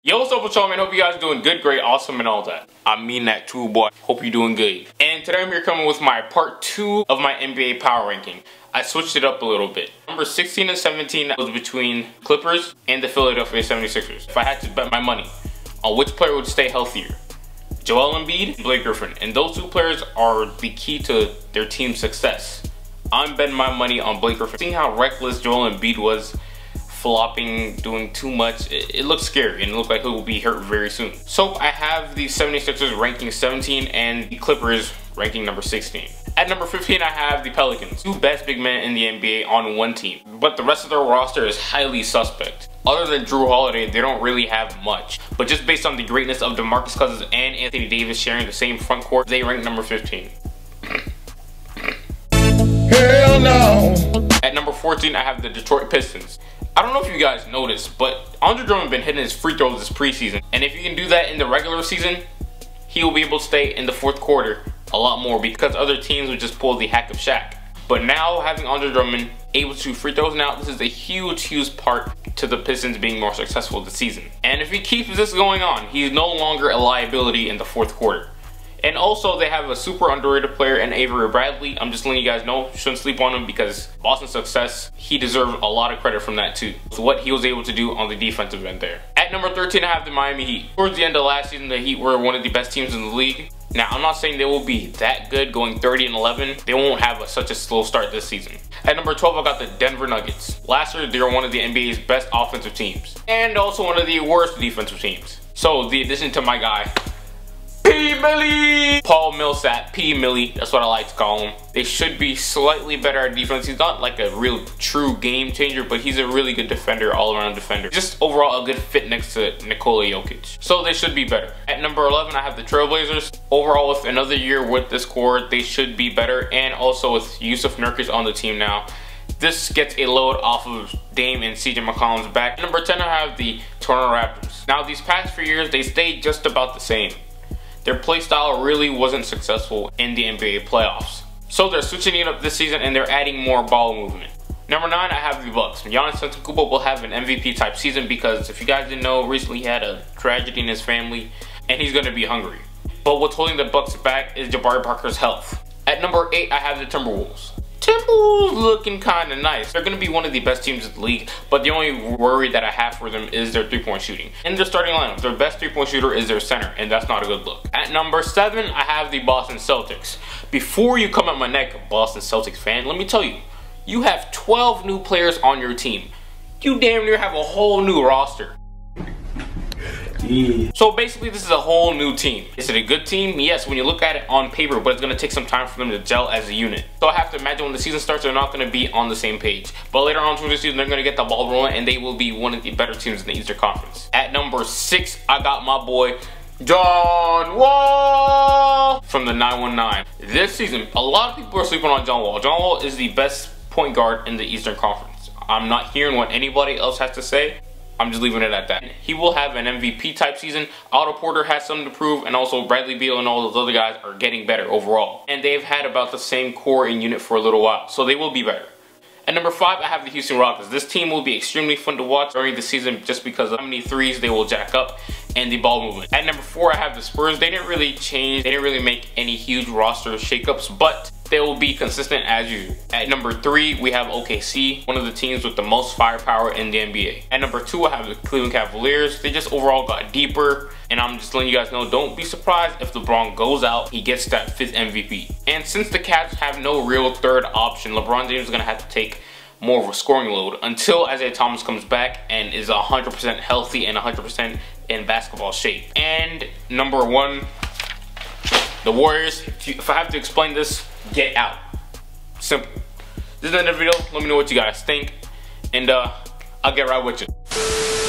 Yo, what's up with y'all, man? Hope you guys doing good, great, awesome, and all that. I mean that too, boy. Hope you're doing good. And today I'm here coming with my part 2 of my NBA power ranking. I switched it up a little bit. Number 16 and 17 was between Clippers and the Philadelphia 76ers. If I had to bet my money on which player would stay healthier, Joel Embiid and Blake Griffin. And those two players are the key to their team's success. I'm betting my money on Blake Griffin. Seeing how reckless Joel Embiid was, flopping, doing too much, it looks scary and it looks like he will be hurt very soon. So I have the 76ers ranking 17 and the Clippers ranking number 16. At number 15, I have the Pelicans, two best big men in the NBA on one team, but the rest of their roster is highly suspect. Other than Drew Holiday, they don't really have much, but just based on the greatness of DeMarcus Cousins and Anthony Davis sharing the same front court, they rank number 15. Hell no! At number 14, I have the Detroit Pistons. I don't know if you guys noticed, but Andre Drummond been hitting his free throws this preseason. And if you can do that in the regular season, he will be able to stay in the fourth quarter a lot more because other teams would just pull the hack of Shaq. But now having Andre Drummond able to shoot free throws now, this is a huge part to the Pistons being more successful this season. And if he keeps this going on, he's no longer a liability in the fourth quarter. And also, they have a super underrated player in Avery Bradley. I'm just letting you guys know, shouldn't sleep on him because Boston's success, he deserves a lot of credit from that too. With what he was able to do on the defensive end there. At number 13, I have the Miami Heat. Towards the end of last season, the Heat were one of the best teams in the league. Now, I'm not saying they will be that good going 30 and 11. They won't have such a slow start this season. At number 12, I got the Denver Nuggets. Last year, they were one of the NBA's best offensive teams. And also one of the worst defensive teams. So, the addition to my guy, P. Millie! Paul Millsap, P. Millie, that's what I like to call him. They should be slightly better at defense. He's not like a real true game changer, but he's a really good defender, all-around defender. Just overall a good fit next to Nikola Jokic. So they should be better. At number 11, I have the Trailblazers. Overall, with another year with this core, they should be better. And also with Yusuf Nurkic on the team now, this gets a load off of Dame and CJ McCollum's back. At number 10, I have the Toronto Raptors. Now, these past few years, they stayed just about the same. Their play style really wasn't successful in the NBA playoffs. So they're switching it up this season and they're adding more ball movement. Number 9, I have the Bucks. Giannis Antetokounmpo will have an MVP type season because if you guys didn't know, recently he had a tragedy in his family and he's going to be hungry. But what's holding the Bucks back is Jabari Parker's health. At number 8, I have the Timberwolves. Timberwolves looking kind of nice. They're going to be one of the best teams in the league, but the only worry that I have for them is their three-point shooting. In their starting lineup, their best three-point shooter is their center, and that's not a good look. At number 7, I have the Boston Celtics. Before you come at my neck, Boston Celtics fan, let me tell you, you have 12 new players on your team. You damn near have a whole new roster. Yeah. So basically, this is a whole new team. Is it a good team? Yes, when you look at it on paper, but it's going to take some time for them to gel as a unit. So I have to imagine when the season starts, they're not going to be on the same page. But later on through the season, they're going to get the ball rolling, and they will be one of the better teams in the Eastern Conference. At number 6, I got my boy, John Wall from the 919. This season, a lot of people are sleeping on John Wall. John Wall is the best point guard in the Eastern Conference. I'm not hearing what anybody else has to say. I'm just leaving it at that. He will have an MVP type season. Otto Porter has something to prove, and also Bradley Beal and all those other guys are getting better overall. And they've had about the same core and unit for a little while, so they will be better. At number 5, I have the Houston Rockets. This team will be extremely fun to watch during the season just because of how many threes they will jack up and the ball movement. At number 4, I have the Spurs. They didn't really change. They didn't really make any huge roster shakeups, but they will be consistent as usual. At number 3, we have OKC, one of the teams with the most firepower in the NBA. At number 2, I have the Cleveland Cavaliers. They just overall got deeper, and I'm just letting you guys know, don't be surprised if LeBron goes out, he gets that 5th MVP. And since the Cavs have no real third option, LeBron James is going to have to take more of a scoring load until Isaiah Thomas comes back and is 100% healthy and 100% in basketball shape. And number 1, the Warriors. If I have to explain this, get out. Simple. This is the end of the video. Let me know what you guys think, and I'll get right with you.